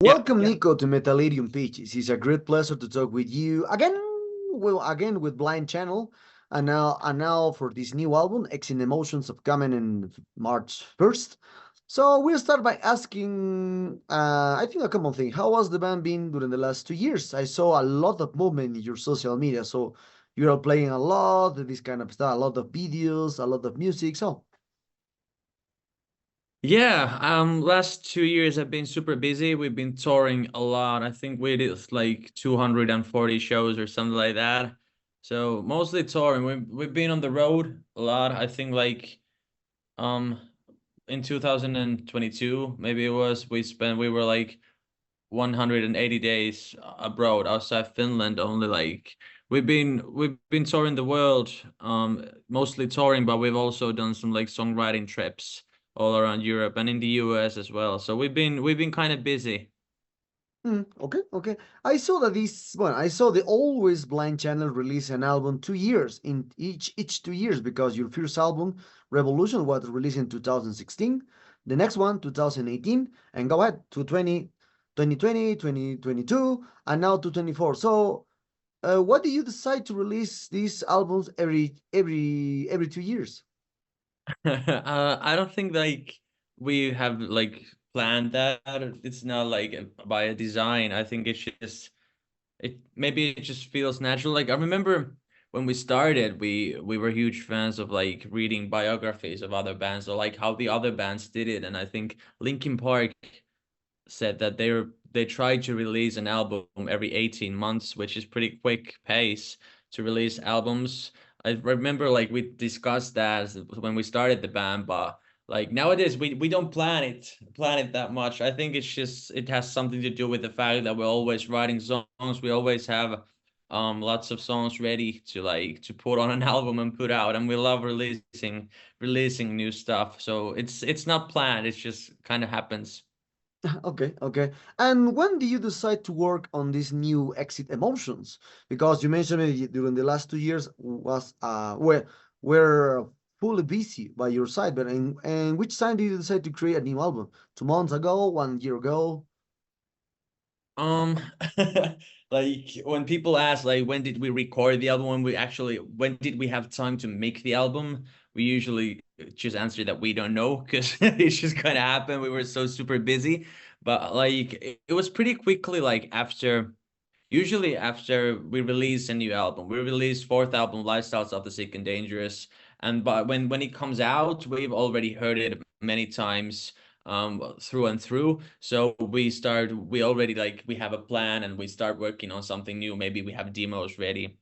Yeah, Welcome, yeah. Nico, to Metallarium Pages. It's a great pleasure to talk with you again. Well, again with Blind Channel, and now for this new album, X in Emotions, upcoming in March 1st. So we'll start by asking, I think a common thing. How was the band been during the last 2 years? I saw a lot of movement in your social media, so you are playing a lot, this kind of stuff, a lot of videos, a lot of music. So, Yeah, last 2 years have been super busy. We've been touring a lot. I think we did like 240 shows or something like that. So mostly touring. We've been on the road a lot. I think like um in 2022, maybe it was, we were like 180 days abroad outside Finland only. Like we've been touring the world, mostly touring, but we've also done some like songwriting trips all around Europe and in the US as well. So we've been kind of busy. Okay, okay. I saw the Always Blind Channel release an album 2 years in each 2 years because your first album, Revolution, was released in 2016, the next one 2018, and go ahead to 2022, and now 2024. So, why do you decide to release these albums every 2 years? I don't think like we have like planned that. It's not like by a design. I think it's just it just feels natural. Like I remember when we started, we were huge fans of like reading biographies of other bands or like how the other bands did it. And I think Linkin Park said that they tried to release an album every 18 months, which is pretty quick pace to release albums. I remember like we discussed that when we started the band, but like nowadays we don't plan it that much. I think it's just it has something to do with the fact that we're always writing songs. We always have lots of songs ready to like to put on an album and put out, and we love releasing new stuff. So it's not planned, it's just kind of happens. Okay, okay. And when do you decide to work on these new exit emotions? Because you mentioned it during the last 2 years was were fully busy by your side, but in which time did you decide to create a new album? 2 months ago, 1 year ago? Um, like when people ask like when did we record the album, when did we have time to make the album, we usually just answer that we don't know because it just kind of happened. We were so super busy, but like it was pretty quickly like usually after we release a new album. We release fourth album, Lifestyles of the Sick and Dangerous, and but when it comes out, we've already heard it many times through and through. So we already like we have a plan and we start working on something new. Maybe we have demos ready.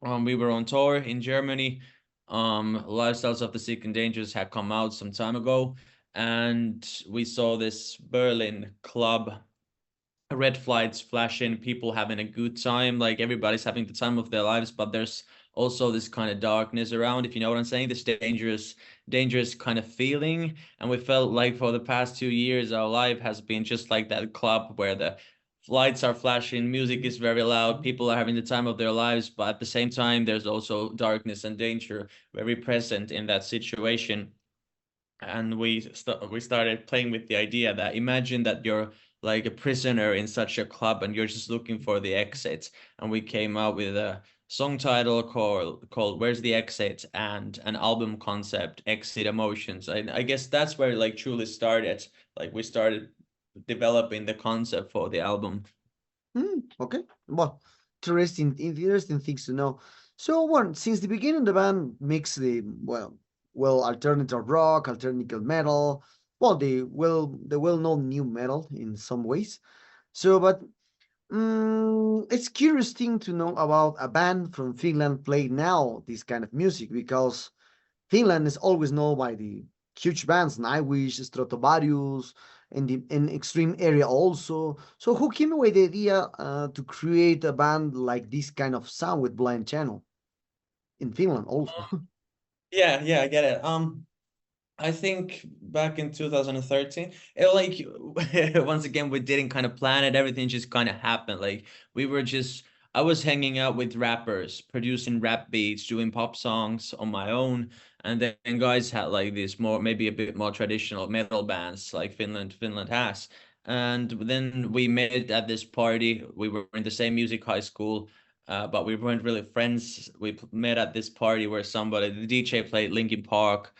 We were on tour in Germany. Lifestyles of the Sick and Dangerous had come out some time ago, and we saw this Berlin club, red flags flashing, people having a good time, like everybody's having the time of their lives, but there's also this kind of darkness around, if you know what I'm saying, this dangerous kind of feeling. And we felt like for the past 2 years our life has been just like that club where the lights are flashing, music is very loud, people are having the time of their lives, but at the same time there's also darkness and danger very present in that situation. And we started playing with the idea that imagine that you're like a prisoner in such a club and you're just looking for the exit. And we came out with a song title called Where's the Exit, and an album concept, Exit Emotions. I guess that's where it like truly started. Like we started developing the concept for the album. Okay. Well, interesting things to know. So, one, since the beginning, the band makes well, alternative rock, alternative metal, well, the well-known new metal in some ways. So, but it's curious thing to know about a band from Finland play now this kind of music because Finland is always known by the huge bands, Nightwish, Stratovarius, and the in extreme area also. So who came up with the idea to create a band like this kind of sound with Blind Channel in Finland also? Yeah, yeah, I get it. I think back in 2013, it like once again we didn't kind of plan it. Everything just kind of happened. Like we were just I was hanging out with rappers, producing rap beats, doing pop songs on my own, and then guys had like this more maybe a bit more traditional metal bands like Finland has. And then we met at this party. We were in the same music high school, but we weren't really friends. We met at this party where the DJ played Linkin Park.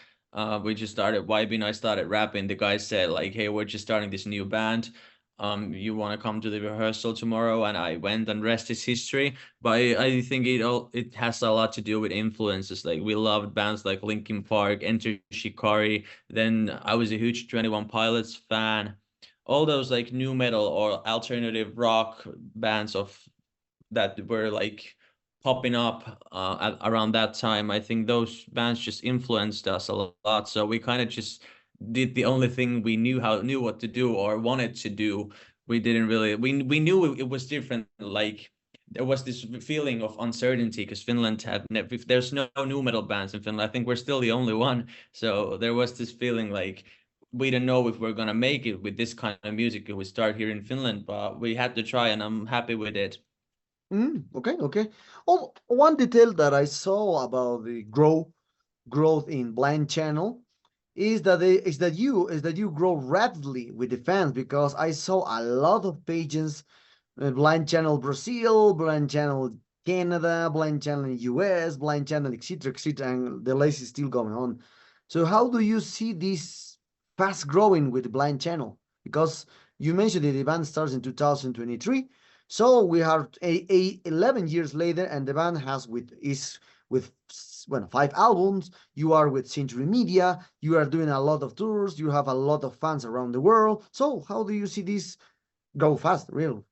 We just started vibing. I started rapping. The guy said like, "Hey, we're just starting this new band. You want to come to the rehearsal tomorrow?" And I went, and rest is history. But I think it has a lot to do with influences. Like we loved bands like Linkin Park, Enter Shikari. Then I was a huge 21 Pilots fan. All those like new metal or alternative rock bands of that were like popping up around that time. I think those bands just influenced us a lot. So we kind of just did the only thing we knew what to do or wanted to do. We didn't really we knew it was different. Like there was this feeling of uncertainty because Finland had if there's no new metal bands in Finland. I think we're still the only one. So there was this feeling like we don't know if we're gonna make it with this kind of music if we start here in Finland, but we had to try, and I'm happy with it. Okay, okay. Oh, one detail that I saw about the growth in Blind Channel is that you grow rapidly with the fans because I saw a lot of pages, Blind Channel Brazil, Blind Channel Canada, Blind Channel US, Blind Channel etc., and the list is still going on. So how do you see this fast growing with the Blind Channel? Because you mentioned that the band starts in 2023, so we are 11 years later, and the band with well, 5 albums. You are with Century Media. You are doing a lot of tours. You have a lot of fans around the world. So how do you see this go fast, really?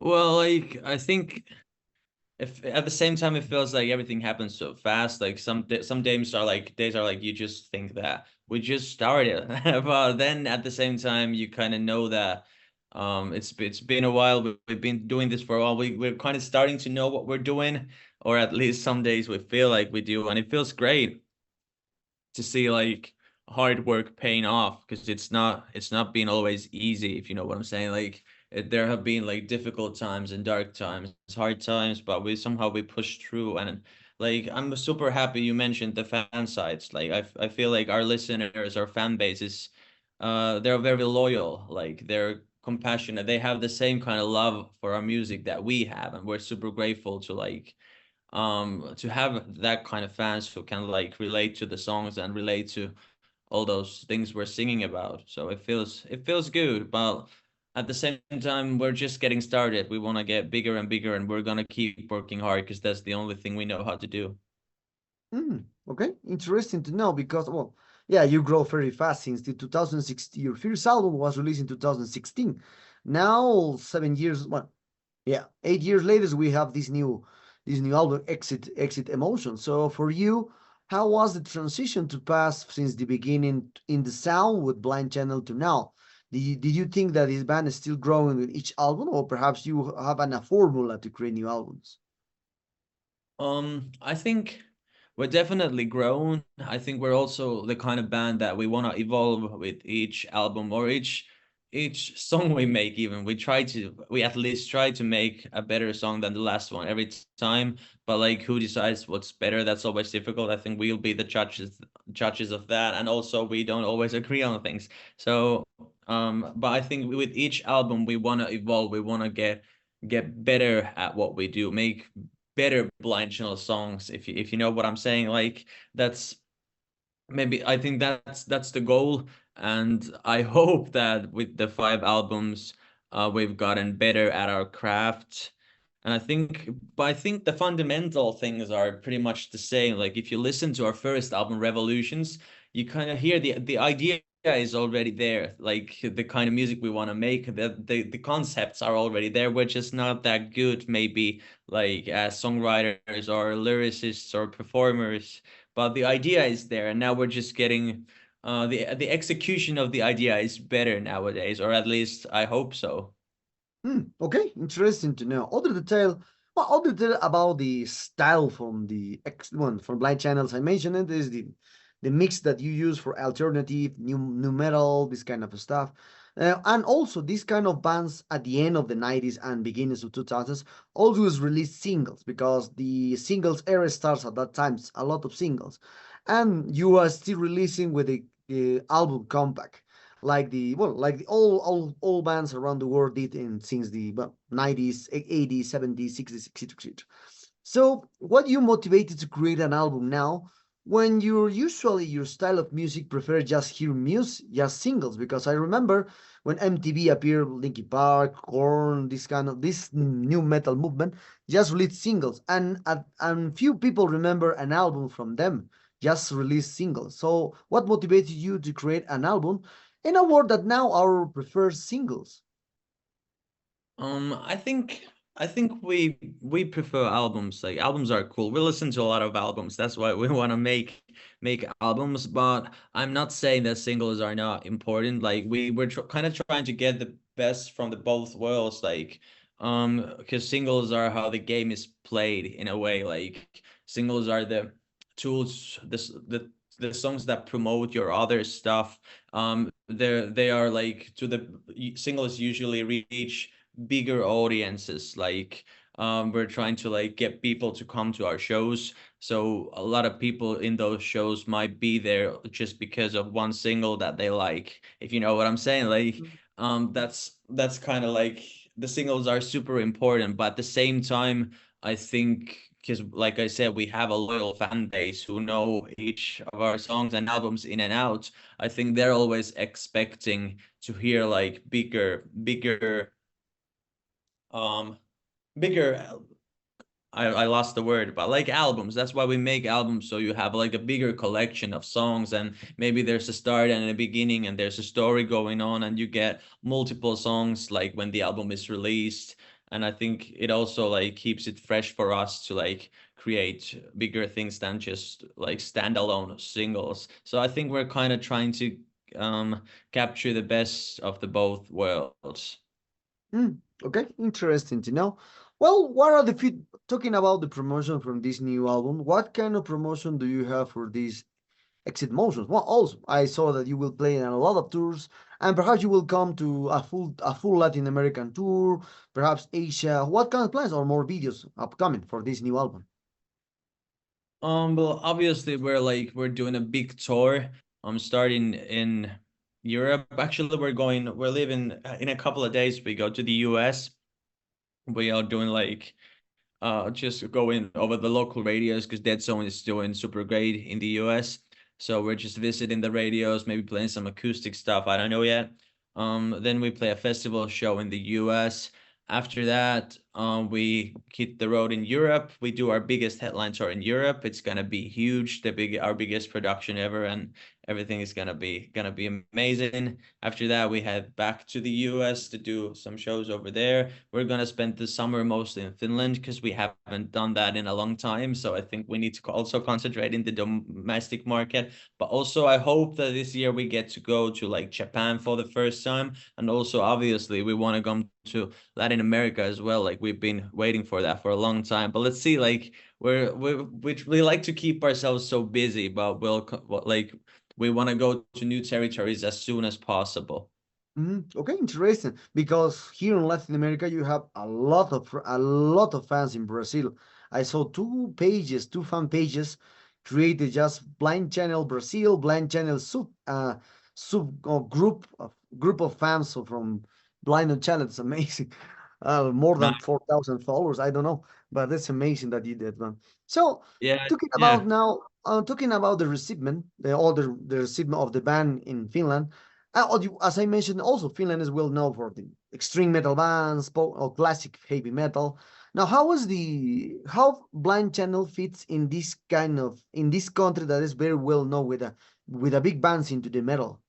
Well, like I think if at the same time it feels like everything happens so fast. Like some days are like you just think that we just started, but then at the same time you kind of know that it's been a while. We've been doing this for a while. We're kind of starting to know what we're doing, or at least some days we feel like we do, and it feels great to see like hard work paying off because it's not been always easy, if you know what I'm saying. Like there have been like difficult times and dark times, hard times, but we pushed through. And like I'm super happy you mentioned the fan sites. Like I feel like our listeners, our fan base is they're very loyal, like they're compassionate, they have the same kind of love for our music that we have, and we're super grateful to have that kind of fans who can like relate to the songs and relate to all those things we're singing about. So it feels good, but at the same time we're just getting started. We want to get bigger and bigger, and we're gonna keep working hard because that's the only thing we know how to do. Okay, interesting to know because, well, yeah, you grow very fast since the 2016. Your first album was released in 2016. Now, 7 years, well, yeah, 8 years later, we have this new album, Exit Emotion. So for you, how was the transition to pass since the beginning in the sound with Blind Channel to now? Did you think that this band is still growing with each album, or perhaps you have a formula to create new albums? I think we're definitely grown. I think we're also the kind of band that we want to evolve with each album or each song we make. Even we at least try to make a better song than the last one every time. But like, who decides what's better? That's always difficult. I think we'll be the judges of that, and also we don't always agree on things. So, but I think with each album we want to evolve. We want to get better at what we do, make better blind channel songs, if you know what I'm saying. Like that's maybe I think that's the goal, and I hope that with the 5 albums we've gotten better at our craft. And I think the fundamental things are pretty much the same. Like if you listen to our first album, Revolutions, you kind of hear the idea is already there. Like the kind of music we want to make, the concepts are already there. We're just not that good, maybe like as songwriters or lyricists or performers, but the idea is there, and now we're just getting the execution of the idea is better nowadays, or at least I hope so. Okay, interesting to know. Other detail about the style from the X one from Blind Channels I mentioned it is the mix that you use for alternative, new metal, this kind of stuff. And also these kind of bands at the end of the 90s and beginnings of 2000s always release singles because the singles era starts at that time, a lot of singles. And you are still releasing with the album compact. like the all bands around the world did in since the 90s, 80s, 70s, 60s, etc., etc. So, what you motivated to create an album now when you're usually your style of music prefer just hear music, just singles? Because I remember when MTV appeared, Linkin Park, Korn, this new metal movement just released singles, and few people remember an album from them. Just released singles. So, what motivated you to create an album in a world that now our prefers singles? I think we prefer albums. Like albums are cool. We listen to a lot of albums. That's why we want to make albums. But I'm not saying that singles are not important. Like we're tr kind of trying to get the best from the both worlds. Like because singles are how the game is played in a way. Like singles are the tools, the songs that promote your other stuff. They are like to the singles usually reach bigger audiences. Like we're trying to like get people to come to our shows, so a lot of people in those shows might be there just because of one single that they like, if you know what I'm saying. Like that's kind of like the singles are super important, but at the same time I think because like I said, we have a loyal fan base who know each of our songs and albums in and out. I think they're always expecting to hear like um bigger I lost the word, but like albums. That's why we make albums, so you have like a bigger collection of songs, and maybe there's a start and a beginning and there's a story going on, and you get multiple songs like when the album is released. And I think it also like keeps it fresh for us to like create bigger things than just like standalone singles. So I think we're kind of trying to capture the best of the both worlds. Hmm, okay, interesting to know. Well, what are the talking about the promotion from this new album? What kind of promotion do you have for these exit motions? Well, also I saw that you will play in a lot of tours, and perhaps you will come to a full Latin American tour, perhaps Asia. What kind of plans or more videos upcoming for this new album? Well, obviously we're doing a big tour. I'm starting in Europe. Actually, we're leaving in a couple of days. We go to the US. We are doing like just going over the local radios because Dead Zone is doing super great in the US. So we're just visiting the radios, maybe playing some acoustic stuff. I don't know yet. Then we play a festival show in the US. After that, we hit the road in Europe. We do our biggest headline tour in Europe. It's gonna be huge, our biggest production ever, and everything is gonna be amazing. After that, we head back to the US to do some shows over there. We're gonna spend the summer mostly in Finland because we haven't done that in a long time. So I think we need to also concentrate in the domestic market. But also, I hope that this year we get to go to like Japan for the first time. And also, obviously, we want to come to Latin America as well. Like we've been waiting for that for a long time. But let's see, like we like to keep ourselves so busy, but like we want to go to new territories as soon as possible. Okay, interesting. Because here in Latin America, you have a lot of fans in Brazil. I saw two fan pages created just blind channel Brazil, blind channel sub group of fans from blind channel. It's amazing. More than Nice. 4,000 followers. I don't know, but it's amazing that you did, man. So Yeah, talking yeah. about now, talking about the recipient, the recipient of the band in Finland. As I mentioned, also Finland is well known for the extreme metal bands, or classic heavy metal. Now, how Blind Channel fits in this country that is very well known with a big bands into the metal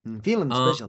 in Finland, Um, especially.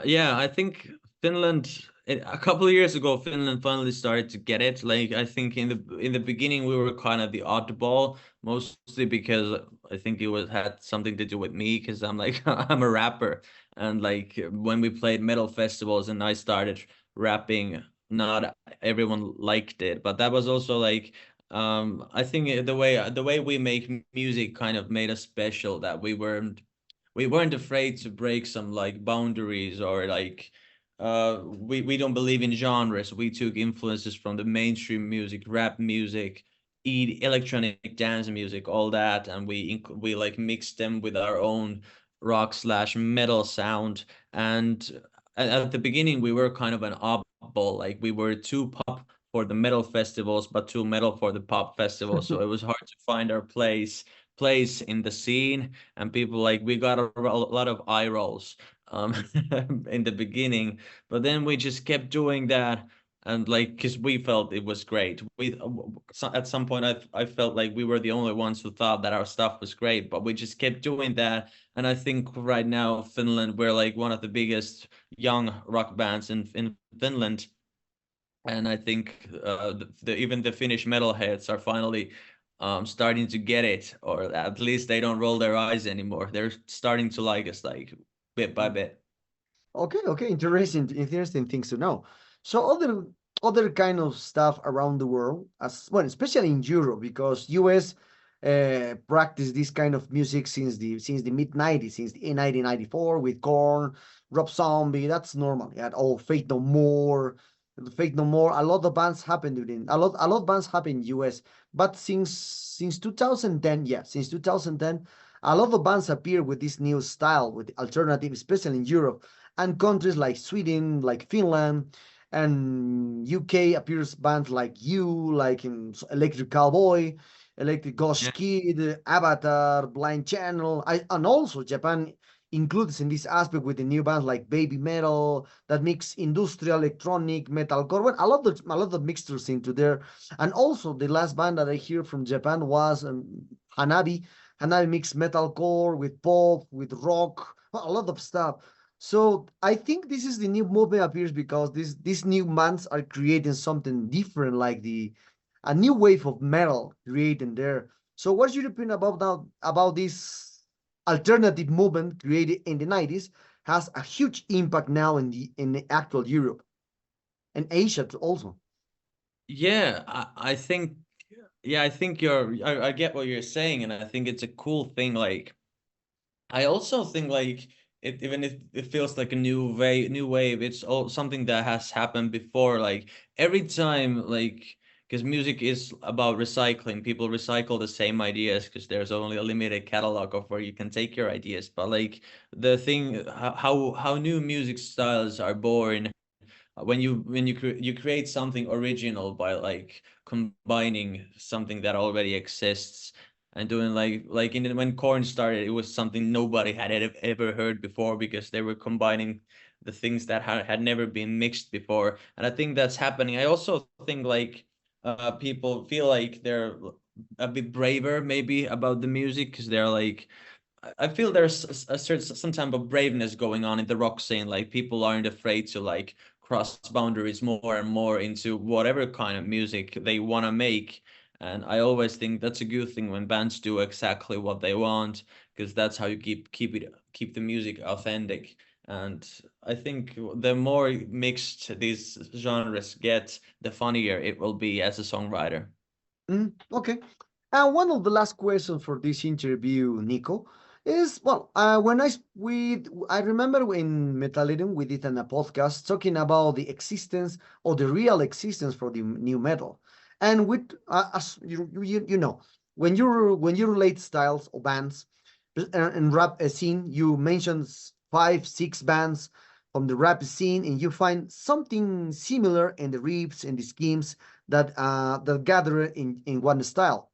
yeah, I think a couple of years ago, Finland finally started to get it. Like I think in the beginning we were kind of the oddball, mostly because I think it was had something to do with me because I'm like I'm a rapper, and like when we played metal festivals and I started rapping, not everyone liked it. But that was also like I think the way we make music kind of made us special, that we weren't afraid to break some like boundaries, or like we don't believe in genres. We took influences from the mainstream music, rap music, electronic dance music, all that, and we like mixed them with our own rock slash metal sound. And at the beginning, we were kind of an oddball. Like we were too pop for the metal festivals, but too metal for the pop festivals. So it was hard to find our place in the scene. And people like we got a lot of eye rolls um in the beginning, but then we just kept doing that. And like because we felt it was great, at some point I felt like we were the only ones who thought that our stuff was great, but we just kept doing that. And I think right now Finland, we're like one of the biggest young rock bands in Finland. And I think even the Finnish metalheads are finally starting to get it, or at least they don't roll their eyes anymore. They're starting to like us, like bit by bit. Okay, okay, interesting things to know. So other kind of stuff around the world, as well, especially in Europe, because US practice this kind of music since the mid '90s, since the 1994 with Korn, Rob Zombie. That's normal. You had all Faith No More, Faith No More. A lot of bands happened within a lot of bands happen in US, but since 2010, yeah, since 2010, a lot of bands appear with this new style, with alternative, especially in Europe and countries like Sweden, like Finland, and UK appears bands like You, like in Electric Cowboy, Electric Ghost Yeah. Kid, Avatar, Blind Channel, and also Japan includes in this aspect with the new bands like Baby Metal that mix industrial, electronic, metalcore. Well, a lot of mixtures into there, and also the last band that I hear from Japan was Hanabi. Hanabi mixed metalcore with pop, with rock, a lot of stuff. So I think this is the new movement appears because these new bands are creating something different, like the a new wave of metal creating there. So what's your opinion about now about this alternative movement created in the 90s has a huge impact now in the actual Europe and Asia also. Yeah, I think yeah, I think I get what you're saying, and I think it's a cool thing. Like I also think like even if it feels like a new wave, it's all something that has happened before. Like every time, like because music is about recycling, people recycle the same ideas because there's only a limited catalog of where you can take your ideas. But like the thing, how new music styles are born when you create something original by like combining something that already exists and doing like in when Corn started, it was something nobody had ever heard before because they were combining the things that had never been mixed before. And I think that's happening. I also think like people feel like they're a bit braver maybe about the music because they're like I feel there's a certain some type of braveness going on in the rock scene. Like people aren't afraid to like cross boundaries more and more into whatever kind of music they want to make. And I always think that's a good thing when bands do exactly what they want, because that's how you keep the music authentic. And I think the more mixed these genres get, the funnier it will be as a songwriter. Okay. And one of the last questions for this interview, Nico, is well, I remember in Metallitum we did a podcast talking about the existence or the real existence for the new metal, and with as you know when you relate styles or bands and rap scene, you mentioned 5, 6 bands from the rap scene, and you find something similar in the riffs and the schemes that gather in one style.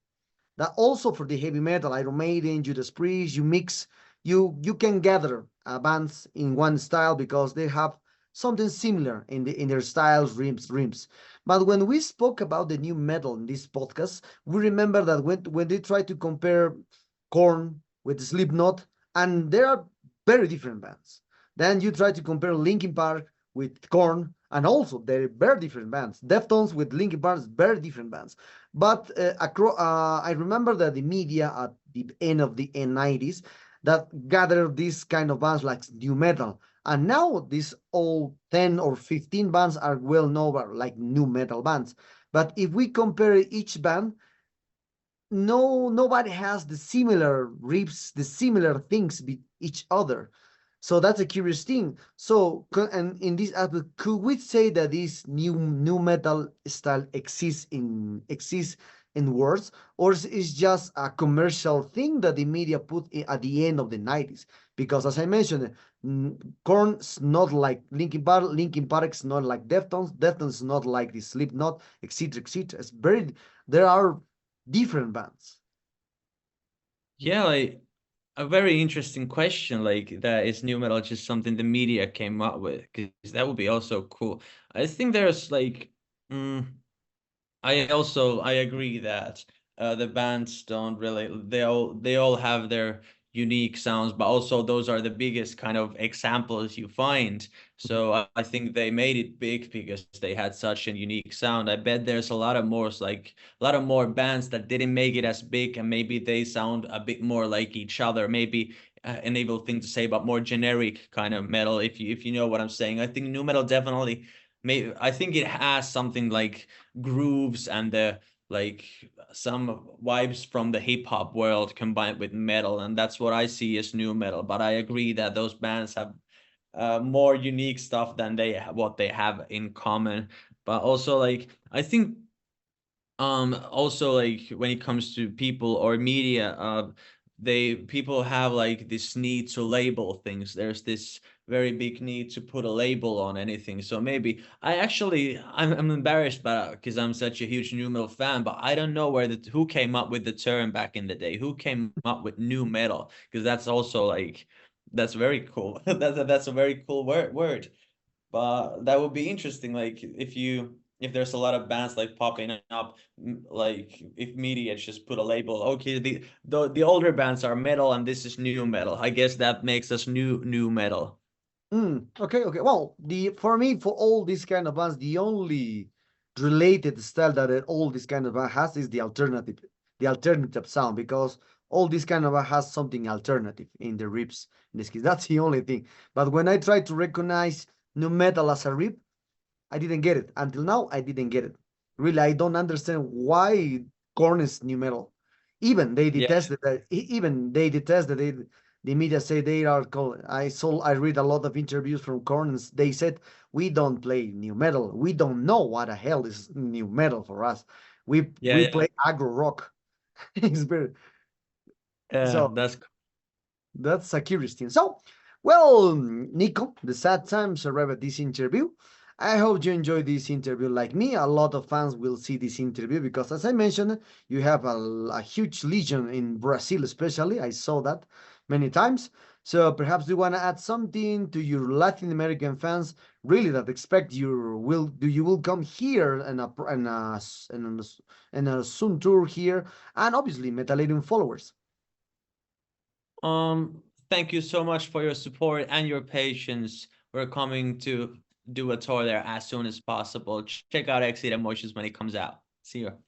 That also for the heavy metal, Iron Maiden, Judas Priest, you mix, you can gather bands in one style because they have something similar in their styles, rims. But when we spoke about the new metal in this podcast, we remember that when they try to compare Korn with Slipknot, and they are very different bands. Then you try to compare Linkin Park with Korn, and also they're very different bands. Deftones with Linkin Park, very different bands. But I remember that the media at the end of the 90s that gathered these kind of bands like new metal. And now these all 10 or 15 bands are well known like new metal bands. But if we compare each band, nobody has the similar riffs, the similar things with each other. So that's a curious thing. So and in this aspect, could we say that this new metal style exists and words, or is just a commercial thing that the media put at the end of the 90s? Because as I mentioned, Korn's not like Linkin Park's not like Deftones not like the Slipknot, etc., etc. It's very, there are different bands. Yeah, like a very interesting question. Like, that is new metal just something the media came up with? Because that would be also cool. I think there's like, mm, I agree that the bands don't really, they all have their unique sounds, but also those are the biggest kind of examples you find. So I think they made it big because they had such a unique sound. I bet there's a lot of more bands that didn't make it as big, and maybe they sound a bit more like each other. Maybe an evil thing to say, but more generic kind of metal. If you know what I'm saying, I think new metal definitely. I think it has something like grooves and the like some vibes from the hip hop world combined with metal, and that's what I see as new metal. But I agree that those bands have more unique stuff than what they have in common. But also, like, I think also, like, when it comes to people or media, they people have like this need to label things. There's this very big need to put a label on anything. So maybe I'm embarrassed, but because I'm such a huge new metal fan, but I don't know who came up with the term back in the day. Who came up with new metal? Because that's also like, that's very cool. That's a very cool word. But that would be interesting, like, if there's a lot of bands like popping up, like if media just put a label, okay, the older bands are metal and this is new metal. I guess that makes us new metal. Okay, okay. Well, the for me, for all these kind of bands, the only related style that all this kind of band has is the alternative sound, because all this kind of band has something alternative in the riffs. In this case, that's the only thing. But when I try to recognize new metal as a riff, I didn't get it. Until now, I didn't get it. Really, I don't understand why Korn is new metal. Even they Yeah, detest it. Even they detest that the media say they are called. I read a lot of interviews from Korn, and they said we don't play new metal. We don't know what the hell is new metal for us. yeah, We yeah, play aggro rock. It's very, yeah. so That's that's a curious thing. So, well, Nico, the sad times arrive at this interview. I hope you enjoyed this interview like me. A lot of fans will see this interview because, as I mentioned, you have a huge legion in Brazil, especially. I saw that many times. So perhaps you want to add something to your Latin American fans, really, that expect you will come here and a soon tour here, and obviously Metallidium followers. thank you so much for your support and your patience. We're coming to do a tour there as soon as possible. Check out Exit Emotions when it comes out. See you.